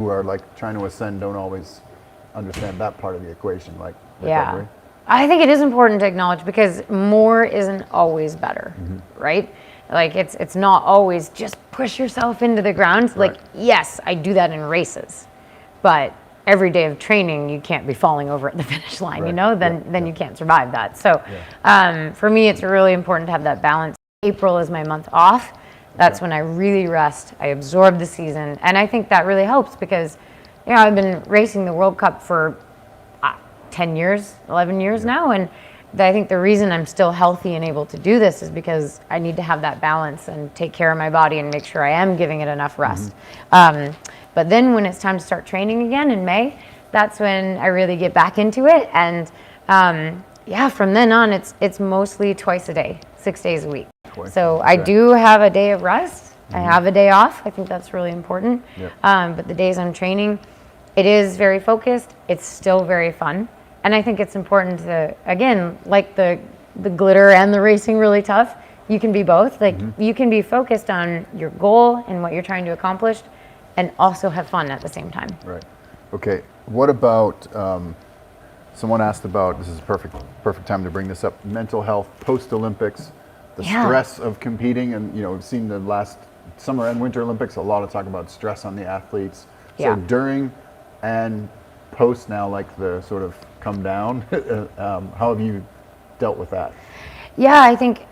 who are like trying to ascend don't always understand that part of the equation, like recovery. Yeah. I think it is important to acknowledge because more isn't always better, right? Like it's not always just push yourself into the ground. Like, yes, I do that in races, but every day of training, you can't be falling over at the finish line, you know, then you can't survive that. So for me, it's really important to have that balance. April is my month off. That's when I really rest. I absorb the season. And I think that really helps because, you know, I've been racing the World Cup for 10 years, 11 years now. And I think the reason I'm still healthy and able to do this is because I need to have that balance and take care of my body and make sure I am giving it enough rest. But then when it's time to start training again in May, that's when I really get back into it. And from then on, it's mostly twice a day, 6 days a week. So I do have a day of rest. I have a day off. I think that's really important. But the days I'm training, it is very focused. It's still very fun. And I think it's important to, again, like the glitter and the racing really tough, you can be both. Like you can be focused on your goal and what you're trying to accomplish and also have fun at the same time. Right. Okay. What about, someone asked about, this is a perfect time to bring this up, mental health post-Olympics, the stress of competing. And, you know, we've seen the last Summer and Winter Olympics, a lot of talk about stress on the athletes. So during and post now, like the sort of come down, how have you dealt with that? Yeah, I think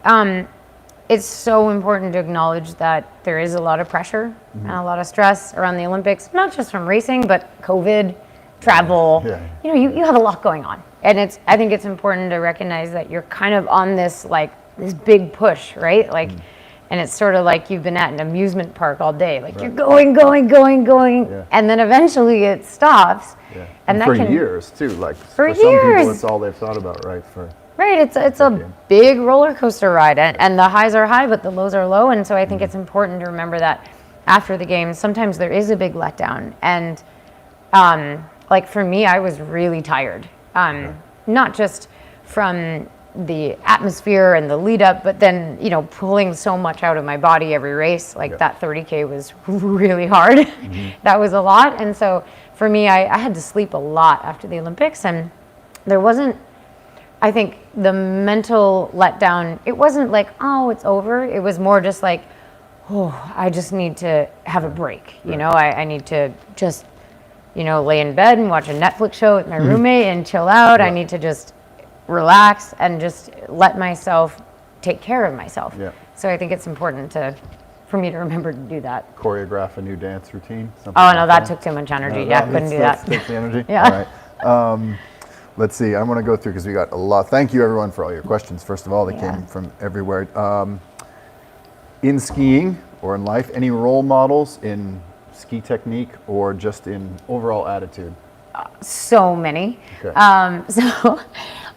it's so important to acknowledge that there is a lot of pressure and a lot of stress around the Olympics, not just from racing, but COVID, travel. You know, you have a lot going on. And I think it's important to recognize that you're kind of on this big push, right? Like, and it's sort of like you've been at an amusement park all day. Like you're going, and then eventually it stops. And for years too, like for some people it's all they've thought about, right? It's a big roller coaster ride, and the highs are high, but the lows are low. And so I think it's important to remember that after the games, sometimes there is a big letdown. And like for me, I was really tired, not just from the atmosphere and the lead up, but then, you know, pulling so much out of my body every race, like that 30K was really hard. That was a lot. And so for me, I had to sleep a lot after the Olympics, and there wasn't, I think the mental letdown, it wasn't like, oh, it's over. It was more just like, oh, I just need to have a break. You know, I need to just, you know, lay in bed and watch a Netflix show with my roommate and chill out. I need to just relax and just let myself take care of myself. So I think it's important for me to remember to do that. Choreograph a new dance routine? Oh, no, that took too much energy. Couldn't do that. Takes the energy? All right. Let's see, I want to go through because we got a lot. Thank you everyone for all your questions. First of all, they came from everywhere. In skiing or in life, any role models in ski technique or just in overall attitude? So many. So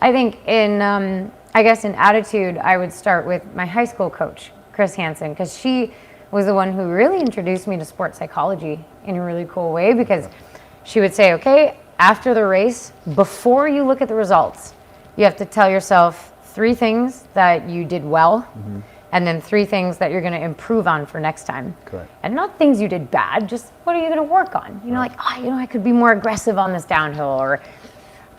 I think I guess in attitude, I would start with my high school coach, Chris Hansen, because she was the one who really introduced me to sports psychology in a really cool way, because she would say, okay, after the race, before you look at the results, you have to tell yourself 3 things that you did well, and then 3 things that you're going to improve on for next time. And not things you did bad, just what are you going to work on? You know, like, oh, you know, I could be more aggressive on this downhill, or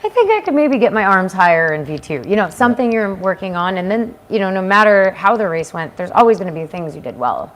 I think I could maybe get my arms higher in V2. You know, something you're working on, and then, you know, no matter how the race went, there's always going to be things you did well.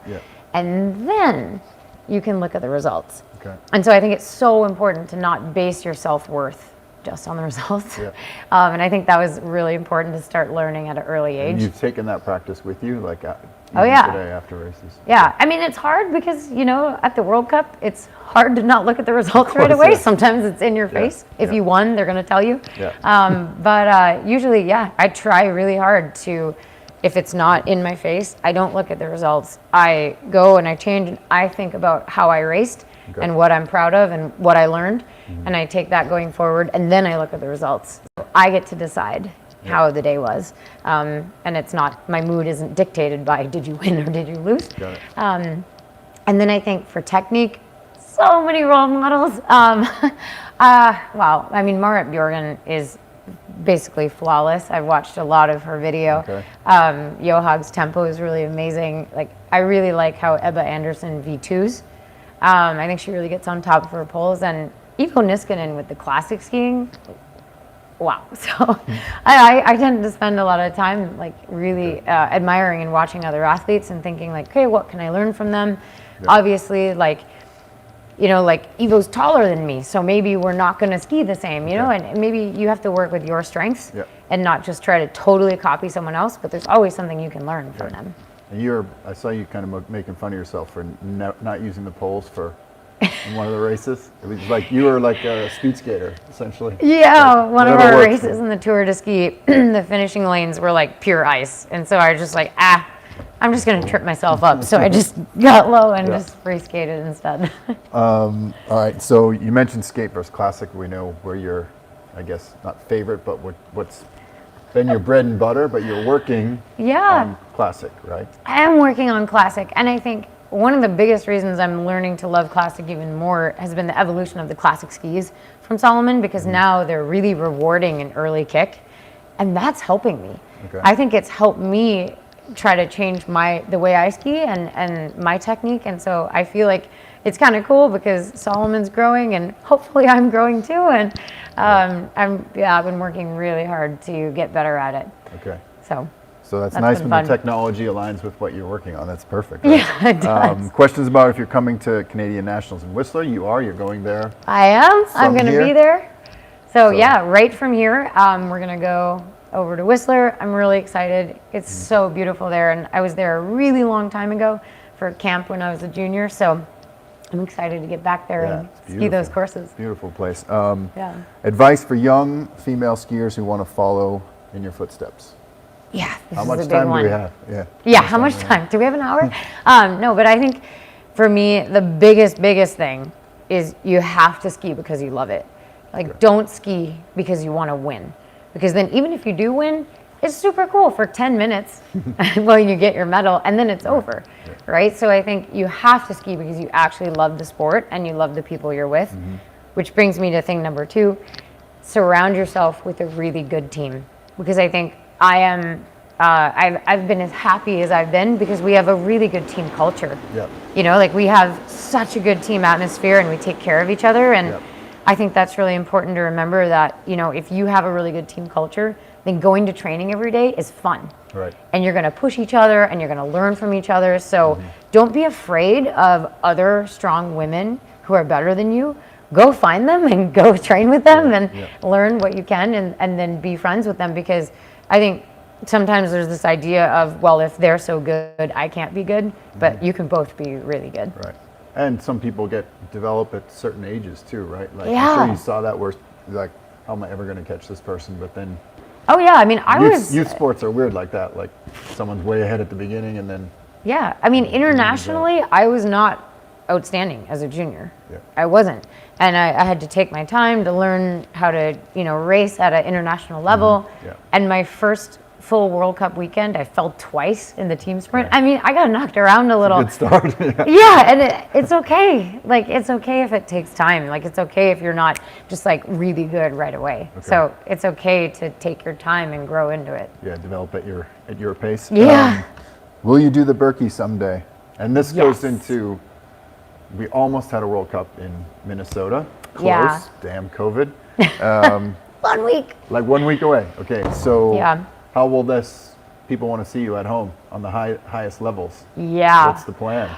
And then you can look at the results. And so I think it's so important to not base your self-worth just on the results. And I think that was really important to start learning at an early age. And you've taken that practice with you, like today after races? I mean, it's hard because, you know, at the World Cup, it's hard to not look at the results right away. Sometimes it's in your face. If you won, they're going to tell you. But usually, I try really hard to, if it's not in my face, I don't look at the results. I go and I change, and I think about how I raced and what I'm proud of and what I learned. And I take that going forward, and then I look at the results. So I get to decide how the day was. And it's not, my mood isn't dictated by did you win or did you lose. And then I think for technique, so many role models. Wow, I mean, Marit Bjorgen is basically flawless. I've watched a lot of her video. Johag's tempo is really amazing. Like, I really like how Ebba Anderson V2s. I think she really gets on top of her poles. And Ivo Niskanen with the classic skiing, wow. So I tend to spend a lot of time like really admiring and watching other athletes and thinking like, okay, what can I learn from them? Obviously, like, you know, like Ivo's taller than me, so maybe we're not going to ski the same, you know, and maybe you have to work with your strengths and not just try to totally copy someone else, but there's always something you can learn from them. And I saw you kind of making fun of yourself for not using the poles in one of the races. It was like you were like a speed skater, essentially. Yeah, like, one of our races in the Tour de Ski, the finishing lanes were like pure ice. And so I was just like, I'm just going to trip myself up. So I just got low and just free skated instead. All right, so you mentioned skate versus classic. We know where you're, I guess, not favorite, but what's been your bread and butter, but you're working on classic, right? I am working on classic. And I think one of the biggest reasons I'm learning to love classic even more has been the evolution of the classic skis from Salomon, because now they're really rewarding an early kick. And that's helping me. Okay. I think it's helped me try to change the way I ski and my technique, and so I feel like it's kind of cool because Salomon's growing and hopefully I'm growing too, and I've been working really hard to get better at it. Okay. So that's nice when the technology aligns with what you're working on. That's perfect. Right? Yeah, it does. Questions about if you're coming to Canadian Nationals in Whistler? You're going there. I am. I'm going to be there. So yeah, right from here, we're going to go over to Whistler. I'm really excited. It's so beautiful there, and I was there a really long time ago for camp when I was a junior, so I'm excited to get back there and ski those courses. Beautiful place. Advice for young female skiers who want to follow in your footsteps. Yeah, how much time do we have? How much time? Do we have an hour? No, but I think for me, the biggest thing is you have to ski because you love it. Like, don't ski because you want to win. Because then even if you do win, it's super cool for 10 minutes while you get your medal, and then it's over, right? So I think you have to ski because you actually love the sport and you love the people you're with, which brings me to thing number 2, surround yourself with a really good team. Because I think I've been as happy as I've been because we have a really good team culture. You know, like we have such a good team atmosphere and we take care of each other, and I think that's really important to remember that, you know, if you have a really good team culture, then going to training every day is fun. Right. And you're going to push each other and you're going to learn from each other. So don't be afraid of other strong women who are better than you. Go find them and go train with them and learn what you can, and then be friends with them, because I think sometimes there's this idea of, well, if they're so good, I can't be good, but you can both be really good. Right. And some people develop at certain ages too, right? Like, I'm sure you saw that where like, how am I ever going to catch this person? But then, I mean, youth sports are weird like that. Like, someone's way ahead at the beginning, and then. Yeah, I mean, internationally, I was not outstanding as a junior. I wasn't, and I had to take my time to learn how to, race at an international level. And my first full World Cup weekend, I fell twice in the team sprint. I mean, I got knocked around a little. Good start. And it's okay. Like, it's okay if it takes time. Like, it's okay if you're not just like really good right away. So it's okay to take your time and grow into it. Develop at your pace. Yeah. Will you do the Berkey someday? And this goes into, we almost had a World Cup in Minnesota. Close. Damn COVID. 1 week. Like 1 week away. Okay, so how will people want to see you at home on the highest levels? What's the plan?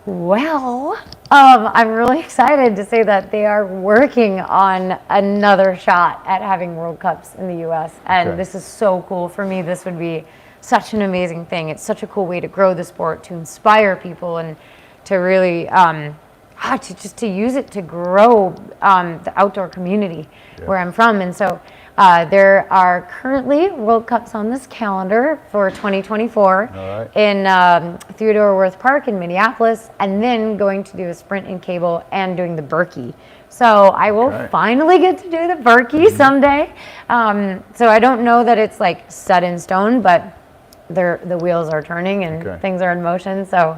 Well, I'm really excited to say that they are working on another shot at having World Cups in the U.S. And this is so cool for me. This would be such an amazing thing. It's such a cool way to grow the sport, to inspire people, and to really to use it to grow the outdoor community where I'm from. And so there are currently World Cups on this calendar for 2024 in Theodore Wirth Park in Minneapolis, and then going to do a sprint in cable and doing the Berkey. So I will finally get to do the Berkey someday. So I don't know that it's like set in stone, but the wheels are turning and things are in motion. So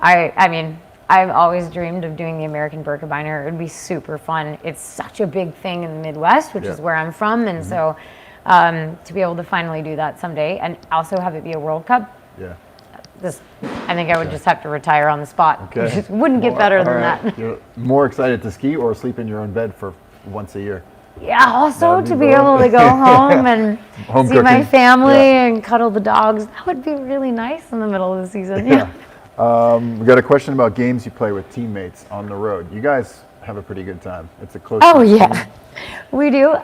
I mean, I've always dreamed of doing the American Birkebeiner. It would be super fun. It's such a big thing in the Midwest, which is where I'm from. And so to be able to finally do that someday and also have it be a World Cup, I think I would just have to retire on the spot. Okay. It just wouldn't get better than that. You're more excited to ski or sleep in your own bed for once a year? Yeah, also That'd be to be both. able to go home and Home see my cooking. family Yeah. and cuddle the dogs. That would be really nice in the middle of the season. Yeah. Yeah. We got a question about games you play with teammates on the road. You guys have a pretty good time. It's a close. Oh, team. yeah, we do.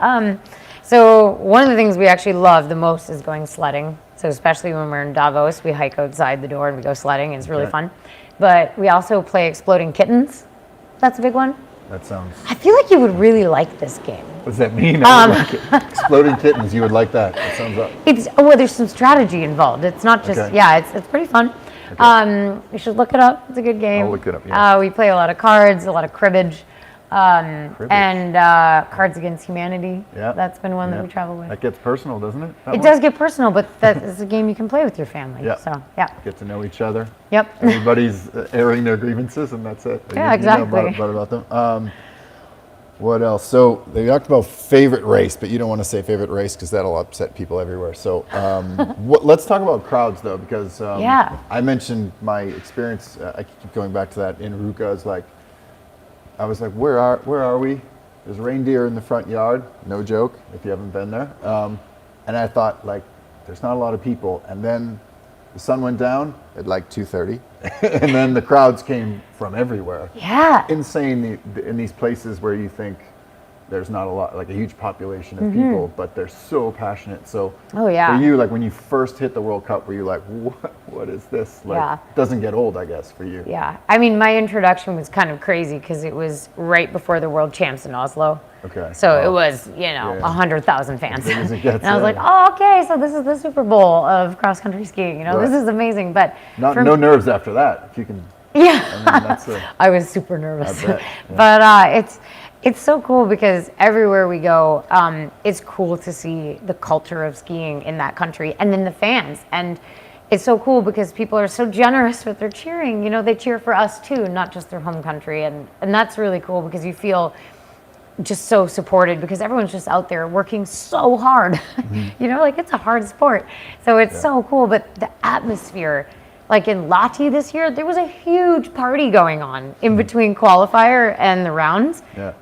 So one of the things we actually love the most is going sledding. So especially when we're in Davos, we hike outside the door and we go sledding. It's really Okay. fun. But we also play exploding kittens. That's a big one. That sounds. I feel like you would really like this game. What does that mean? I would like it. Exploding kittens. You would like that. That sounds up. Well, there's some strategy involved. It's not just, Okay. yeah, it's pretty fun. You should look it up. It's a good game. I'll look it up, yeah. We play a lot of cards, a lot of cribbage, and Cards Against Humanity. Yeah. That's been one Yeah. that we travel with. That gets personal, doesn't it? That It one? does get personal, but that is a game you can play with your family. Yeah. So, yeah. Get to know each other. Yep. Everybody's airing their grievances, and that's it. Yeah, You know exactly. about them. What else? So they talked about favorite race, but you don't want to say favorite race because that'll upset people everywhere. So let's talk about crowds, though, because Yeah. I mentioned my experience. I keep going back to that in Ruka. I was like, where are we? There's reindeer in the front yard. No joke, if you haven't been there. And I thought, like, there's not a lot of people. And then the sun went down at like 2:30, and then the crowds came from everywhere. Yeah. Insane in these places where you think there's not a lot, like a huge population of people, but they're so passionate. So Oh, yeah. for you, like when you first hit the World Cup, were you like, what is this? Like, Yeah. doesn't get old, I guess, for you. Yeah. I mean, my introduction was kind of crazy because it was right before the World Champs in Oslo. Okay. So it Wow. was, Yeah. 100,000 fans. big as it gets, and I was yeah, like, yeah. oh, okay, so this is the Super Bowl of cross-country skiing. This Right. is amazing. But No nerves after that, if you can. yeah, I mean, that's I was super nervous. I bet, yeah. But it's so cool because everywhere we go, it's cool to see the culture of skiing in that country and then the fans. And it's so cool because people are so generous with their cheering. They cheer for us too, not just their home country. And that's really cool because you feel just so supported because everyone's just out there working so hard. Like it's a hard sport. So it's so cool. But the atmosphere, like in Lahti this year, there was a huge party going on in between qualifier and the rounds. Yeah.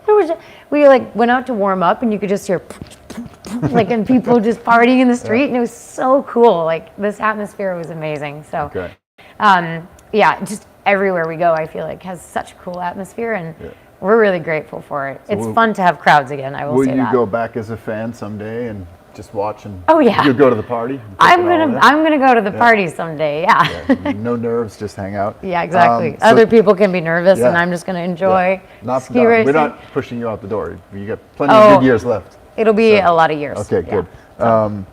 We went out to warm up and you could just hear and people just partying in the street and it was so cool. Like this atmosphere was amazing. So Okay. just everywhere we go, I feel like has such a cool atmosphere and we're really grateful for it. It's will- fun to have crowds again. I will Will say you that. go back as a fan someday and just watch and? Oh, yeah. You'll go to the party. and take I'm it all in? gonna go to the party someday. Yeah. Yeah, no nerves, just hang out. Yeah, exactly. So- Other people can be nervous, and Yeah. I'm just gonna enjoy ski We're racing. not pushing you out the door. You got plenty of good years left. It'll be So- a lot of years. Okay, Yeah. good.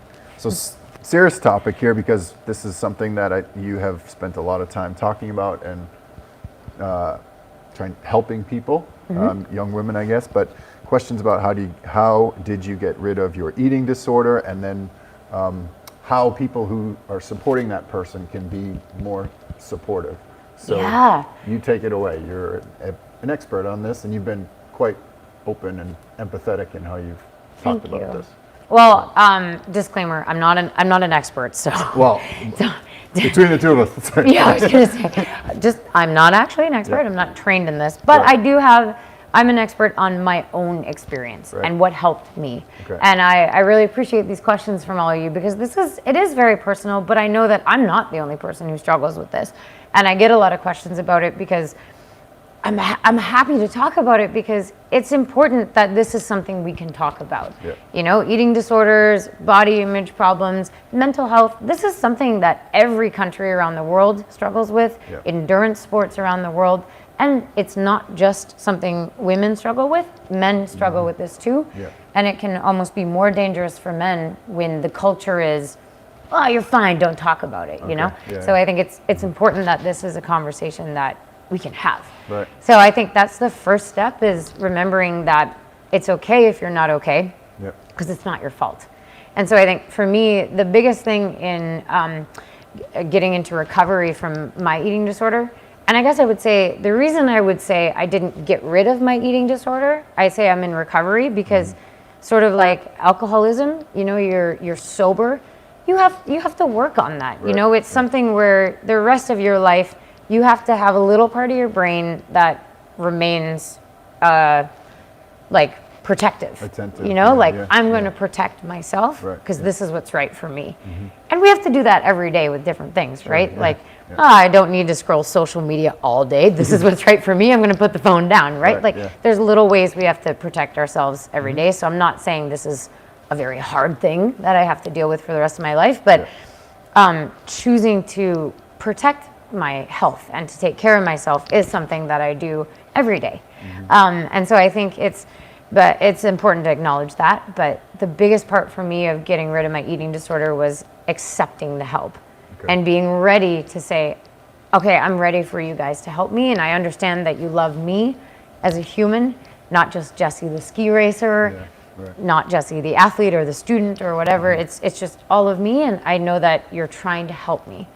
Serious topic here because this is something that you have spent a lot of time talking about and helping people, young women, I guess. But questions about how did you get rid of your eating disorder, and then how people who are supporting that person can be more supportive. So Yeah. you take it away. You're an expert on this, and you've been quite open and empathetic in how you've talked Thank about you. this. Well, disclaimer: I'm not an expert, so. Well, between the two of us. Sorry. Yeah, I was gonna say, I'm not actually an expert. Yeah. I'm not trained in this, but Right. I'm an expert on my own experience Right. and what helped me. Okay. And I really appreciate these questions from all of you because it is very personal, but I know that I'm not the only person who struggles with this. And I get a lot of questions about it because I'm happy to talk about it because it's important that this is something we can talk about. Yeah. Eating disorders, body image problems, mental health. This is something that every country around the world struggles with, Yeah. endurance sports around the world. And it's not just something women struggle with, men struggle with this too. Yeah. And it can almost be more dangerous for men when the culture is, oh, you're fine, don't talk about it, Yeah, So yeah. I think it's important that this is a conversation that we can have. Right. So I think that's the first step is remembering that it's okay if you're not okay, Yep. because it's not your fault. And so I think for me, the biggest thing in getting into recovery from my eating disorder, and I guess I would say the reason I would say I didn't get rid of my eating disorder, I say I'm in recovery because sort of like alcoholism, you're sober, you have to work on that. Right. It's something where the rest of your life you have to have a little part of your brain that remains like protective. Attentive. I'm going to protect myself Right, because this is what's right for me. And we have to do that every day with different things, right? yeah, Like, yeah. I don't need to scroll social media all day. This is what's right for me. I'm going to put the phone down, right? Right, Like, yeah. there's little ways we have to protect ourselves every day. So I'm not saying this is a very hard thing that I have to deal with for the rest of my life, but choosing to protect my health and to take care of myself is something that I do every day. And so I think it's important to acknowledge that. But the biggest part for me of getting rid of my eating disorder was accepting the help and being ready to say, okay, I'm ready for you guys to help me. And I understand that you love me as a human, not just Jessie the ski racer, not Jessie the athlete or the student or whatever. It's just all of me. And I know that you're trying to help me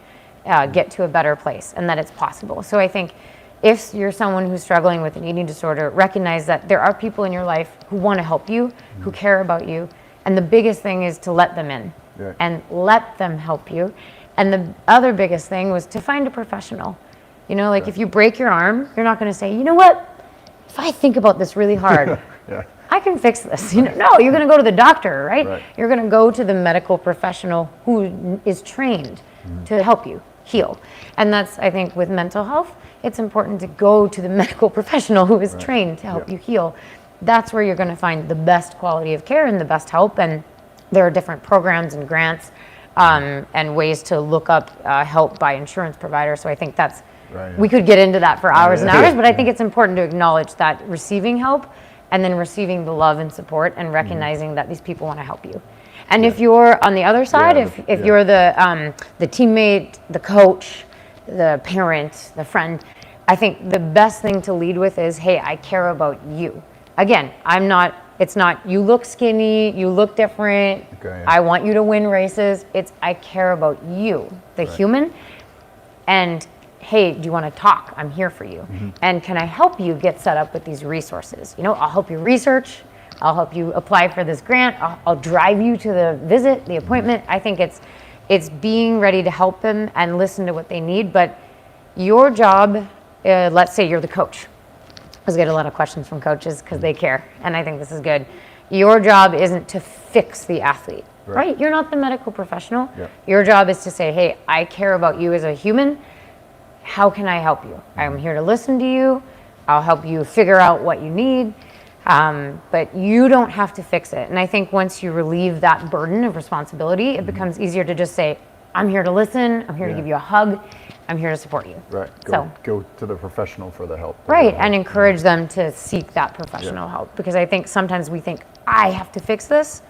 get to a better place and that it's possible. So I think if you're someone who's struggling with an eating disorder, recognize that there are people in your life who want to help you, who care about you. And the biggest thing is to let them in and let them help you. And the other biggest thing was to find a professional. If you break your arm, you're not going to say, you know what, if I think about this really hard, I can fix this. No, you're going to go to the doctor, right? You're going to go to the medical professional who is trained to help you heal. And that's, I think, with mental health, it's important to go to the medical professional who is trained to help you heal. That's where you're going to find the best quality of care and the best help. And there are different programs and grants and ways to look up help by insurance providers. So I think that's, we could get into that for hours and hours, but I think it's important to acknowledge that receiving help and then receiving the love and support and recognizing that these people want to help you. And if you're on the other side, if you're the teammate, the coach, the parent, the friend, I think the best thing to lead with is, hey, I care about you. Again, it's not, you look skinny, you look different, I want you to win races. It's, I care about you, the human. And hey, do you want to talk? I'm here for you. And can I help you get set up with these resources? I'll help you research. I'll help you apply for this grant. I'll drive you to the visit, the appointment. I think it's being ready to help them and listen to what they need. But your job, let's say you're the coach. I get a lot of questions from coaches because they care. And I think this is good. Your job isn't to fix the athlete, right? You're not the medical professional. Your job is to say, hey, I care about you as a human. How can I help you? I'm here to listen to you. I'll help you figure out what you need. But you don't have to fix it. And I think once you relieve that burden of responsibility, it becomes easier to just say, I'm here to listen. I'm here to give you a hug. I'm here to support you. Go to the professional for the help. And encourage them to seek that professional help. Because I think sometimes we think, I have to fix this.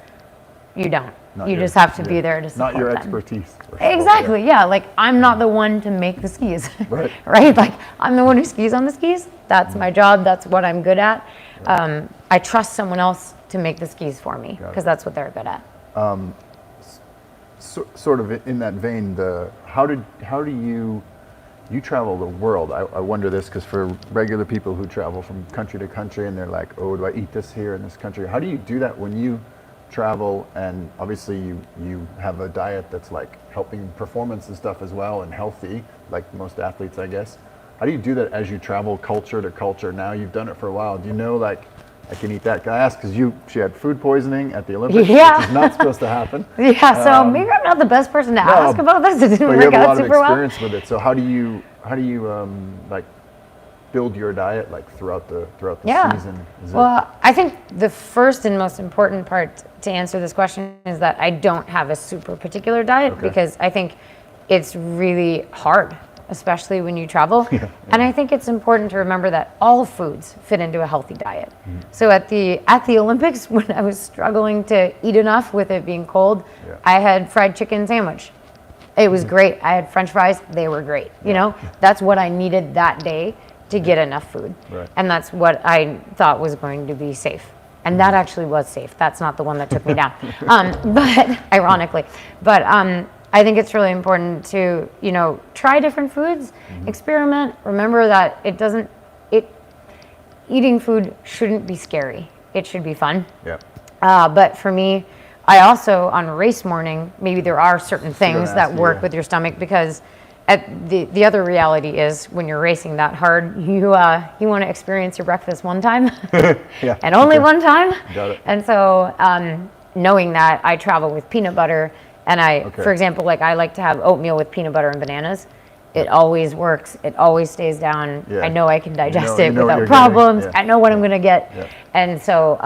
You don't. You just have to be there to support them. Not your expertise. Exactly, like I'm not the one to make the skis, right? Like I'm the one who skis on the skis. That's my job. That's what I'm good at. I trust someone else to make the skis for me because that's what they're good at. Sort of in that vein, how do you travel the world? I wonder this because for regular people who travel from country to country and they're like, oh, do I eat this here in this country? How do you do that when you travel, and obviously you have a diet that's like helping performance and stuff as well and healthy, like most athletes, I guess. How do you do that as you travel culture to culture? Now you've done it for a while. Do you know, like, I can eat that? Can I ask, because she had food poisoning at the Olympics, which is not supposed to happen. So maybe I'm not the best person to ask about this. It didn't work out super well. But you have a lot of experience with it. So how do you like build your diet like throughout the season? I think the first and most important part to answer this question is that I don't have a super particular diet because I think it's really hard, especially when you travel. And I think it's important to remember that all foods fit into a healthy diet. So at the Olympics, when I was struggling to eat enough with it being cold, I had fried chicken sandwich. It was great. I had French fries. They were great. That's what I needed that day to get enough food. And that's what I thought was going to be safe. And that actually was safe. That's not the one that took me down. But ironically, I think it's really important to, try different foods, experiment. Remember that eating food shouldn't be scary. It should be fun. But for me, I also, on race morning, maybe there are certain things that work with your stomach, because the other reality is when you're racing that hard, you want to experience your breakfast one time and only one time. Got it. And so knowing that, I travel with peanut butter, and for example, like I like to have oatmeal with peanut butter and bananas. It always works. It always stays down. Yeah. I know I can digest it what without you're problems. getting. Yeah. I know what I'm going to get. Yeah. And so,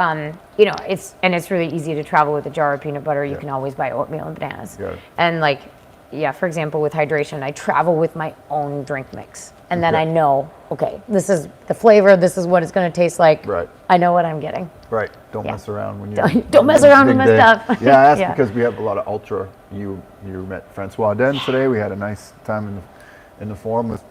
it's really easy to travel with a jar of peanut butter. You can always buy oatmeal and bananas. Got it. And for example, with hydration, I travel with my own drink mix. And then I know, okay, this is the flavor. This is what it's going to taste like. Right. I know what I'm getting. Right. Don't mess around when you Don't mess around with my stuff. Yeah, I asked because we have a lot of ultra. You met Francois Den today. We had a nice time in the forum with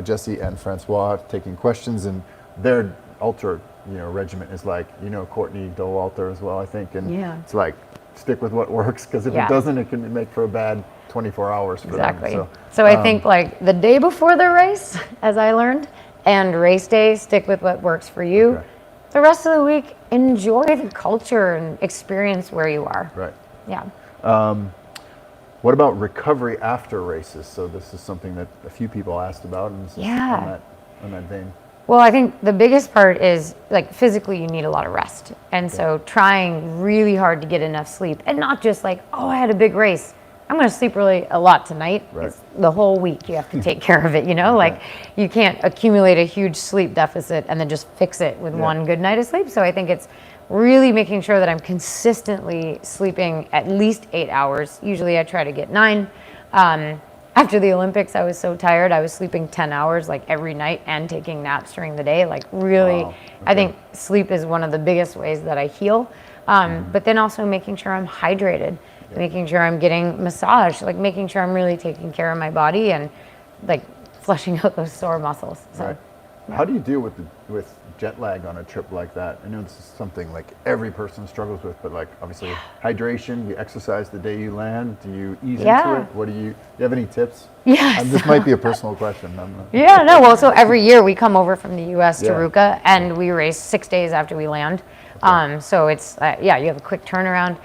Jessie and Francois taking questions, and their ultra regiment is like Courtney Dowalter as well, I think, and it's like stick with what works, because if it doesn't, it can make for a bad 24 hours for them. So I think like the day before the race, as I learned, and race day, stick with what works for you. Okay. The rest of the week, enjoy the culture and experience where you are. Right. Yeah. What about recovery after races? So this is something that a few people asked about, and this is on that vein. Well, I think the biggest part is like physically you need a lot of rest. And so trying really hard to get enough sleep, and not just like, oh, I had a big race, I'm going to sleep really a lot tonight. Right. It's the whole week you have to take care of it, like you can't accumulate a huge sleep deficit and then just fix it with one good night of sleep. So I think it's really making sure that I'm consistently sleeping at least 8 hours. Usually I try to get 9. After the Olympics, I was so tired. I was sleeping 10 hours like every night and taking naps during the day. Like really, I think sleep is one of the biggest ways that I heal. But then also making sure I'm hydrated, making sure I'm getting massage, like making sure I'm really taking care of my body and like flushing out those sore muscles. So, right. How do you deal with jet lag on a trip like that? I know this is something like every person struggles with, but like obviously hydration, you exercise the day you land, do you ease into it? Do you have any tips? Yes. This might be a personal question. Well, so every year we come over from the US to Ruka, and we race 6 days after we land. So it's, you have a quick turnaround.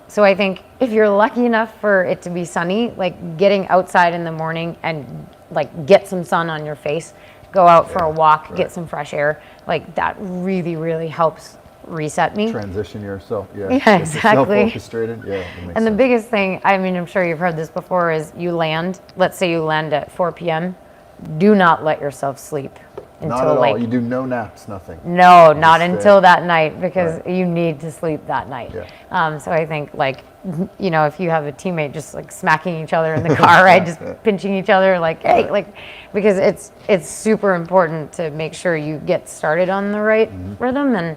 So I think if you're lucky enough for it to be sunny, like getting outside in the morning and like get some sun on your face, go out for a walk, get some fresh air, like that really, really helps reset me. Transition yourself, exactly. Self-orchestrated, and the biggest thing, I mean, I'm sure you've heard this before, is you land, let's say you land at 4 p.m., do not let yourself sleep until not at like, all. You do no naps, nothing. No, not until that night, because you need to sleep that night. So I think like, if you have a teammate just like smacking each other in the car, right, just pinching each other, like, hey, like, because it's super important to make sure you get started on the right rhythm, and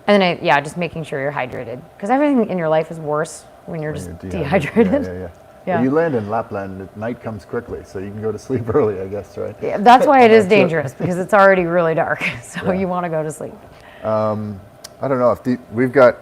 then just making sure you're hydrated, because everything in your life is worse when you're just dehydrated. Well, you land in Lapland, night comes quickly, so you can go to sleep early, I guess, right? Yeah, that's why it is dangerous, because it's already really dark, so you want to go to sleep. I don't know if we've got.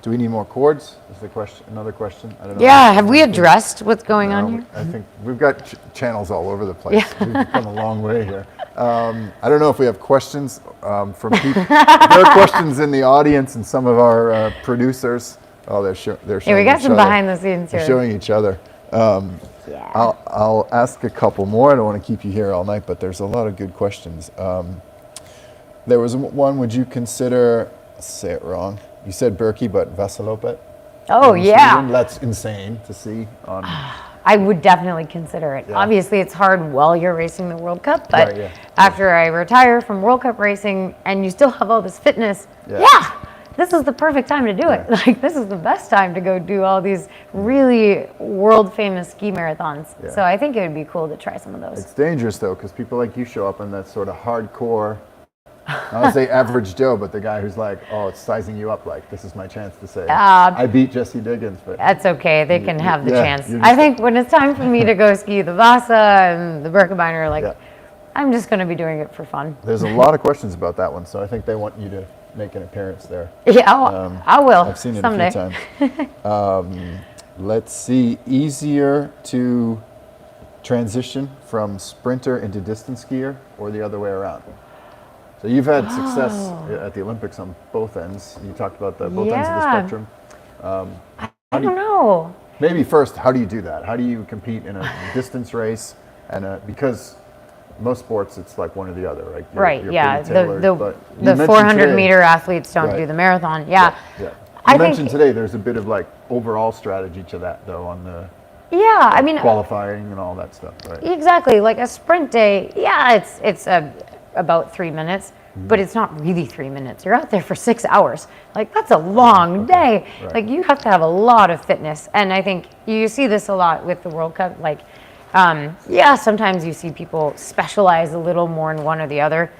Do we need more chords? Is the question another question? I don't know. Yeah, have we addressed what's going on here? I think we've got channels all over the place. We've come a long way here. I don't know if we have questions from people. There are questions in the audience and some of our producers. Oh, they're showing. Yeah, we got some behind the scenes here. They're showing each other. I'll ask a couple more. I don't want to keep you here all night, but there's a lot of good questions. There was one. Would you consider? Say it wrong. You said Berkey, but Vasaloppet. Oh yeah, Sweden. That's insane to see. I would definitely consider it. Obviously, it's hard while you're racing the World Cup, but after I retire from World Cup racing, and you still have all this fitness, this is the perfect time to do it. Like, this is the best time to go do all these really world famous ski marathons. So I think it would be cool to try some of those. It's dangerous though, because people like you show up in that sort of hardcore, I would say average Joe, but the guy who's like, oh, it's sizing you up, like, this is my chance to say, I beat Jessie Diggins. But that's okay, they can have the chance. I think when it's time for me to go ski the Vasa and the Birkebeiner, like, I'm just going to be doing it for fun. There's a lot of questions about that one, so I think they want you to make an appearance there. Yeah, I will. I've seen it someday. A few times. Let's see, easier to transition from sprinter into distance skier, or the other way around? So you've had success at the Olympics on both ends. You talked about the both ends of the spectrum. I don't know. Maybe first, how do you do that? How do you compete in a distance race? Because most sports, it's like one or the other, right? You're Yeah. pretty tailored, The 400-meter athletes don't do the marathon. Yeah. You mentioned today there's a bit of like overall strategy to that, though, on the qualifying and all that stuff, right? Exactly. Like a sprint day, it's about 3 minutes, but it's not really 3 minutes. You're out there for 6 hours. Like, that's a long day. Right. Like, you have to have a lot of fitness. And I think you see this a lot with the World Cup. Like, sometimes you see people specialize a little more in one or the other,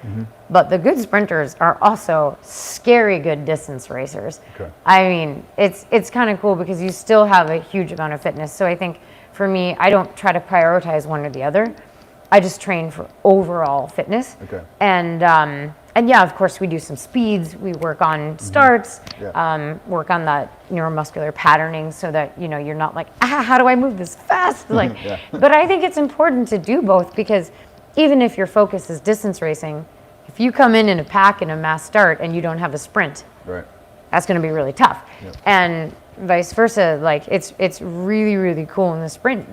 but the good sprinters are also scary good distance racers. Okay. I mean, it's kind of cool because you still have a huge amount of fitness. So I think for me, I don't try to prioritize one or the other. I just train for overall fitness. Okay. And yeah, of course, we do some speeds. We work on starts, work on that neuromuscular patterning so that, you're not like, how do I move this fast? Like, but I think it's important to do both because even if your focus is distance racing, if you come in a pack in a mass start and you don't have a sprint, that's going to be really tough. Yep. And vice versa, like it's really, really cool in the sprint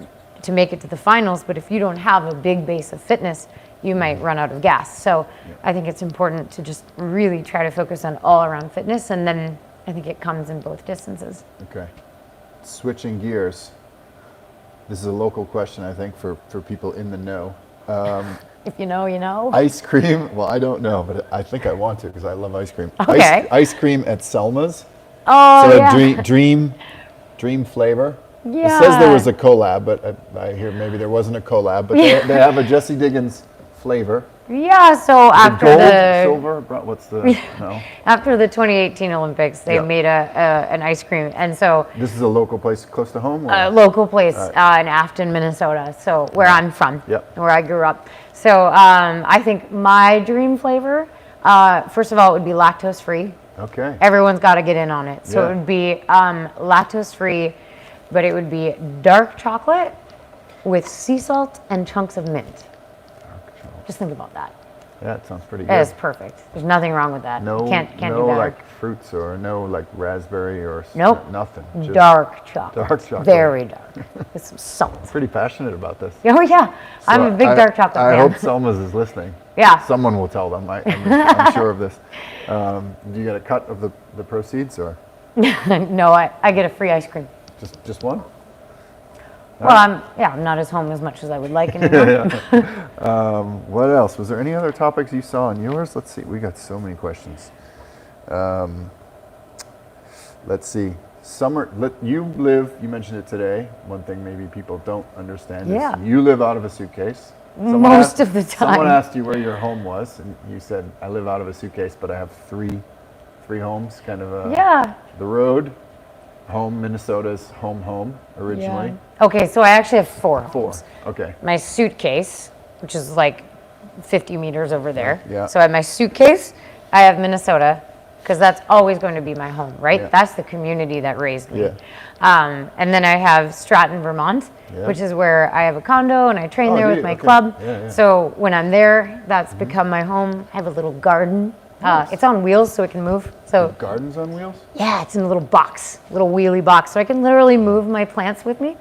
to make it to the finals. But if you don't have a big base of fitness, you might run out of gas. So I think it's important to just really try to focus on all around fitness. And then I think it comes in both distances. Okay. Switching gears. This is a local question, I think, for people in the know. If you know, you know. Ice cream. Well, I don't know, but I think I want to because I love ice cream. Okay. Ice cream at Selma's. Oh, so yeah. Dream flavor. Yeah. It says there was a collab, but I hear maybe there wasn't a collab. But they have a Jessie Diggins flavor. Yeah, so after gold, the silver, what's the no? After the 2018 Olympics, they made an ice cream, and so this is a local place close to home. Or? A local place in Afton, Minnesota. So where I'm from, where I grew up. So I think my dream flavor, first of all, it would be lactose free. Okay. Everyone's got to get in on it. So it would be lactose free, but it would be dark chocolate with sea salt and chunks of mint. Just think about that. Yeah, it sounds pretty good. It is perfect. There's nothing wrong with that. No, can't do no better. like fruits or no like raspberry or nothing. Just dark chocolate. Dark chocolate. Very dark. With some salt. Pretty passionate about this. Oh yeah, so I'm a big dark chocolate fan. I hope Selma's is listening. Yeah. Someone will tell them. I'm sure of this. Do you get a cut of the proceeds or? No, I get a free ice cream. Just one? Well, I'm not as home as much as I would like anymore. What else? Was there any other topics you saw on yours? Let's see. We got so many questions. Let's see. You mentioned it today. One thing maybe people don't understand is you live out of a suitcase. Most of the time. Someone asked you where your home was, and you said, I live out of a suitcase, but I have three homes, kind of the road. Home, Minnesota's home originally. Yeah. Okay, so I actually have four homes. Okay. My suitcase, which is like 50 meters over there. Yeah. So I have my suitcase, I have Minnesota, because that's always going to be my home, right? Yeah. That's the community that raised me. Yeah. And then I have Stratton, Vermont, which is where I have a condo and I train there with my club. Yeah. So when I'm there, that's become my home. I have a little garden. Nice. It's on wheels, so it can move. So gardens on wheels? Yeah, it's in a little box, little wheelie box, so I can literally move my plants with me.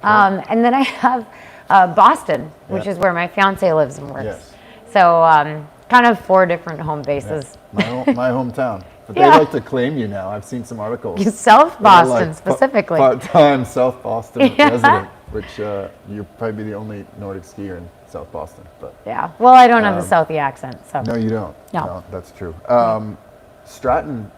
And then I have Boston, which is where my fiance lives and works. Yes. So kind of 4 different home bases. Yeah. My hometown. But they like to claim you now. I've seen some articles. South Boston, specifically. Part-time South Boston resident, which you're probably the only Nordic skier in South Boston. But yeah. Well, I don't have the Southie accent, so. No, you don't. No, that's true. Stratton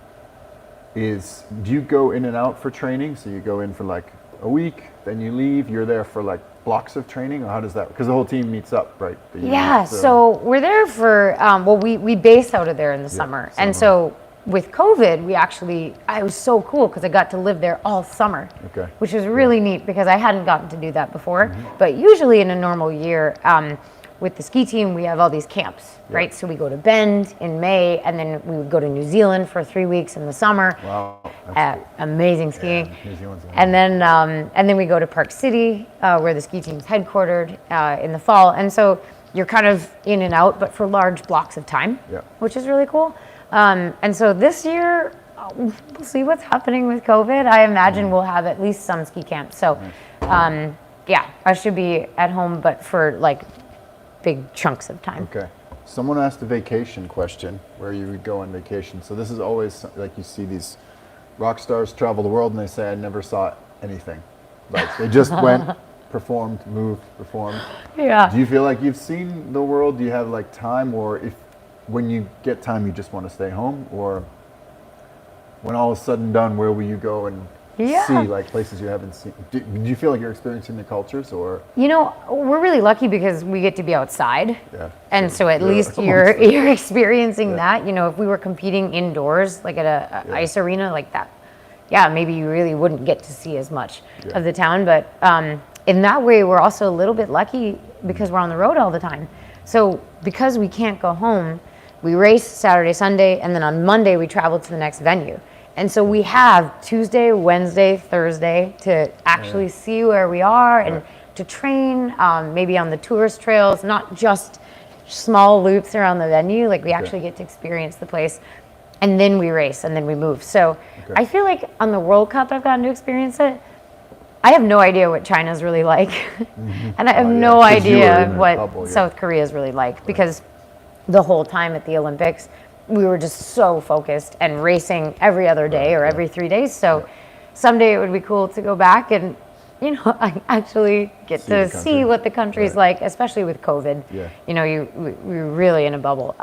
do you go in and out for training? So you go in for like a week, then you leave. You're there for like blocks of training, or how does that? Because the whole team meets up, right? So we're there for we base out of there in the summer, and so with COVID, I was so cool because I got to live there all summer, which was really neat because I hadn't gotten to do that before. But usually in a normal year, with the ski team, we have all these camps, right? So we go to Bend in May, and then we would go to New Zealand for 3 weeks in the summer. Wow, amazing skiing. Yeah, New Zealand's amazing. And then we go to Park City, where the ski team's headquartered in the fall. And so you're kind of in and out, but for large blocks of time, Yeah. which is really cool. And so this year, we'll see what's happening with COVID. I imagine we'll have at least some ski camps. So, yeah, I should be at home, but for like big chunks of time. Okay. Someone asked a vacation question, where you would go on vacation. So this is always like you see these rock stars travel the world and they say, I never saw anything. Like they just went, performed, moved, performed. Yeah. Do you feel like you've seen the world? Do you have like time, or if when you get time you just want to stay home, or when all is said and done, where will you go and see like places you haven't seen? Do you feel like you're experiencing the cultures, or? You know, we're really lucky because we get to be outside. Yeah. And so at least you're experiencing that. You know, if we were competing indoors, like at a ice arena like that, yeah, maybe you really wouldn't get to see as much of the town. But in that way, we're also a little bit lucky because we're on the road all the time. So because we can't go home, we race Saturday, Sunday, and then on Monday we travel to the next venue. And so we have Tuesday, Wednesday, Thursday to actually see where we are and to train, maybe on the tourist trails, not just small loops around the venue. Like we actually get to experience the place, and then we race and then we move. So I feel like on the World Cup, I've gotten to experience it. I have no idea what China's really like. And I have no idea what South Korea is really like, because the whole time at the Olympics, we were just so focused and racing every other day or every 3 days. So someday it would be cool to go back and, you know, I actually get to see what the country's like, especially with COVID. You know, we're really in a bubble.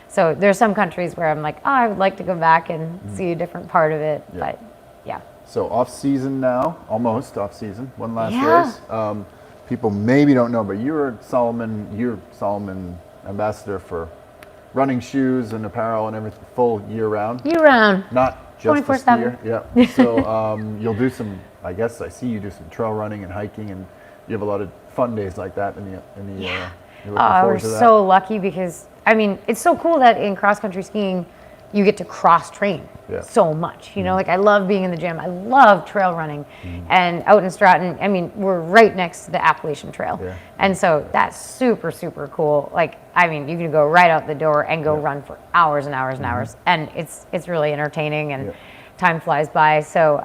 So there's some countries where I'm like, oh, I would like to go back and see a different part of it. But yeah. So off season now, almost off season. One last race. People maybe don't know, but you're Salomon ambassador for running shoes and apparel and everything, full year round. Year round. Not just this 24/7. year. Yeah. So you'll do some. I guess I see you do some trail running and hiking, and you have a lot of fun days like that in the. You're looking forward we're to that? so lucky because I mean it's so cool that in cross country skiing you get to cross train so much. You know, like I love being in the gym. I love trail running, and out in Stratton. I mean, we're right next to the Appalachian Trail, and so that's super super cool. Like I mean, you can go right out the door and go run for hours and hours and hours, and it's really entertaining and time flies by. So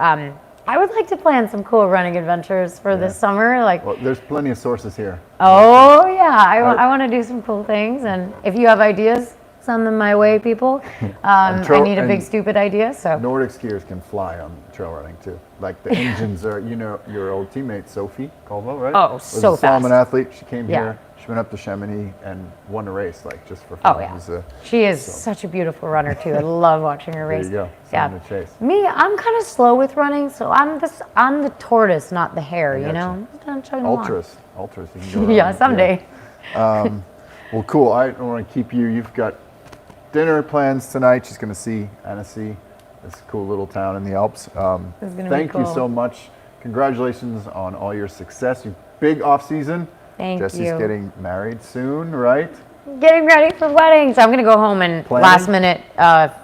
I would like to plan some cool running adventures for this summer. Like, well, there's plenty of sources here. Oh yeah, I want to do some cool things, and if you have ideas, send them my way, people. I need a big stupid idea. So Nordic skiers can fly on trail running too. Like the engines are, you know, your old teammate Sophie Caldwell, right? Oh, was so a Salomon fast. athlete. She came here. She went up to Chamonix and won a race, like just for oh fun. yeah, she is such a beautiful runner too. I love watching her race. There you go. Someone to chase. Me, I'm kind of slow with running, so I'm the tortoise, not the hare. You know, ultras. You can go yeah, someday. Well, cool. I don't want to keep you. You've got dinner plans tonight. She's going to see Annecy, this cool little town in the Alps. Thank you so much. Congratulations on all your success. Your big off season. Thank Jessie's you. getting married soon, right? Getting ready for weddings. I'm going to go home and last minute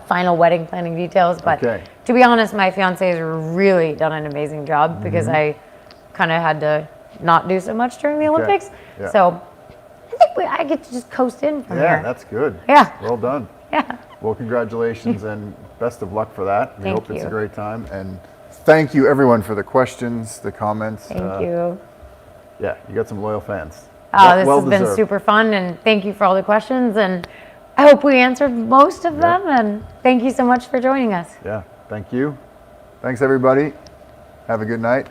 final wedding planning details. But to be honest, my fiance has really done an amazing job because I kind of had to not do so much during the Olympics. So I think I get to just coast in from here. Yeah, that's good. Yeah. Well done. Yeah. Well, congratulations and best of luck for that. We hope it's a great time. And thank you, everyone, for the questions, the comments. Thank you. Yeah, you got some loyal fans. This has been super fun, and thank you for all the questions. And I hope we answered most of them. And thank you so much for joining us. Yeah, thank you. Thanks, everybody. Have a good night.